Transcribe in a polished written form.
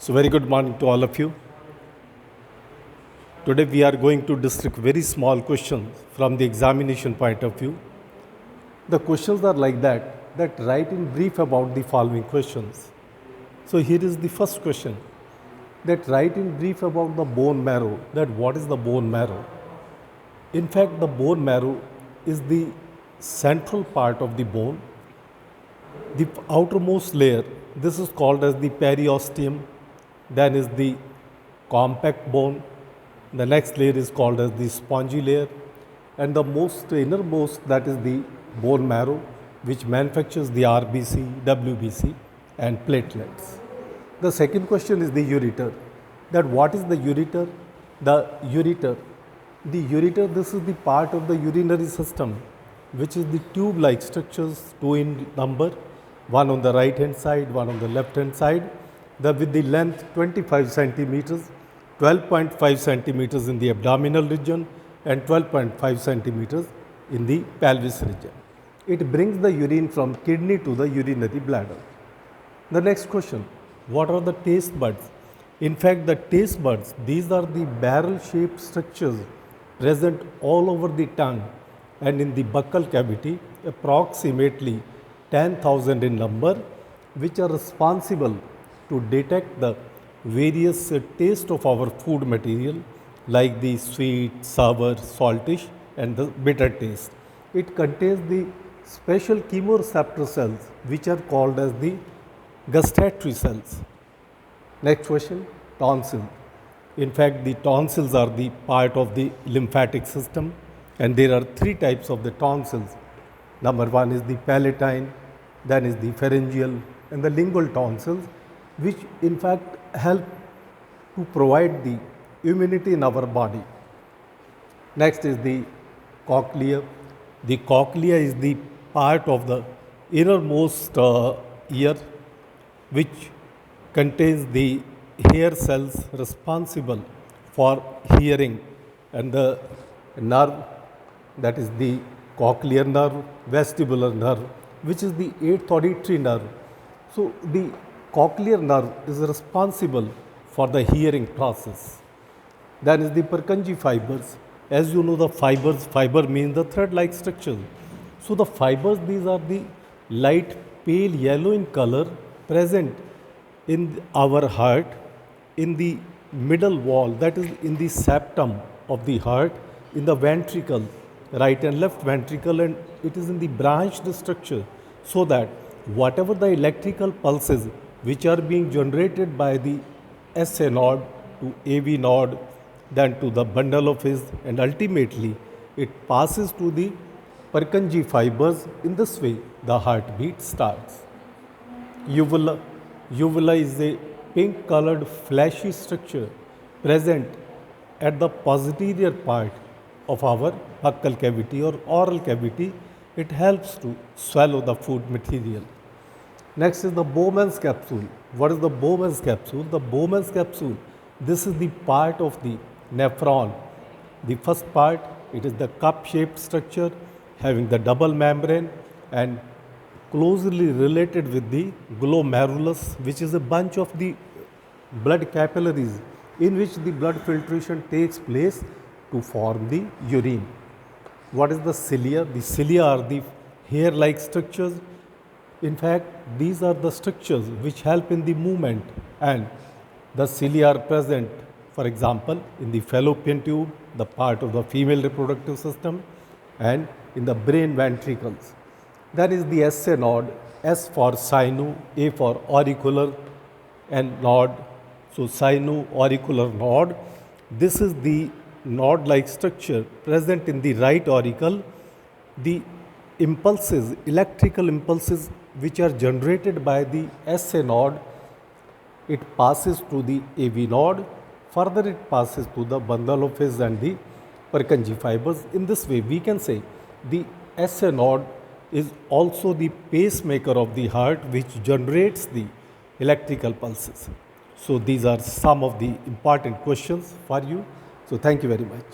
So very good morning to all of you. Today we are going to discuss very small questions from the examination point of view. The questions are like that write in brief about the following questions. So here is the first question, that write in brief about the bone marrow, that what is the bone marrow. In fact, the bone marrow is the central part of the bone. The outermost layer, this is called as the periosteum, then is the compact bone, the next layer is called as the spongy layer, and the most innermost, that is the bone marrow, which manufactures the RBC, WBC and platelets. The second question is the ureter, that what is the ureter? The ureter, this is the part of the urinary system, which is the tube-like structures, two in number, one on the right hand side, one on the left hand side, with the length 25 centimeters, 12.5 centimeters in the abdominal region and 12.5 centimeters in the pelvis region. It brings the urine from kidney to the urinary bladder. The next question, what are the taste buds? In fact, the taste buds, these are the barrel-shaped structures present all over the tongue and in the buccal cavity, approximately 10,000 in number, which are responsible to detect the various taste of our food material, like the sweet, sour, saltish and the bitter taste. It contains the special chemoreceptor cells, which are called as the gustatory cells. Next question, tonsil. In fact, the tonsils are the part of the lymphatic system, and there are three types of the tonsils. Number one is the palatine, then is the pharyngeal and the lingual tonsils, which in fact help to provide the immunity in our body. Next is the cochlea. The cochlea is the part of the innermost ear, which contains the hair cells responsible for hearing, and the nerve, that is the cochlear nerve, vestibular nerve, which is the eighth auditory nerve. So the cochlear nerve is responsible for the hearing process. Then is the Purkinje fibers. As you know, the fiber means the thread-like structure. So the fibers, these are the light pale yellow in color, present in our heart, in the middle wall, that is in the septum of the heart, in the ventricle, right and left ventricle, and it is in the branched structure, so that whatever the electrical pulses which are being generated by the SA node to AV node, then to the bundle of his, and ultimately it passes to the Purkinje fibers. In this way, the heartbeat starts. Uvula is a pink colored fleshy structure present at the posterior part of our buccal cavity or oral cavity. It helps to swallow the food material. Next is the Bowman's capsule. What is the Bowman's capsule? The Bowman's capsule, this is the part of the nephron. The first part, it is the cup-shaped structure having the double membrane and closely related with the glomerulus, which is a bunch of the blood capillaries in which the blood filtration takes place to form the urine. What is the cilia? The cilia are the hair-like structures. In fact, these are the structures which help in the movement, and the cilia are present, for example, in the fallopian tube, the part of the female reproductive system, and in the brain ventricles. That is the SA node, S for sino, A for auricular, and node. So sino-auricular node, this is the node-like structure present in the right auricle. The impulses, electrical impulses which are generated by the SA node, it passes to the AV node, further it passes to the bundle of his and the Purkinje fibers. In this way, we can say the SA node is also the pacemaker of the heart, which generates the electrical pulses. So these are some of the important questions for you. So thank you very much.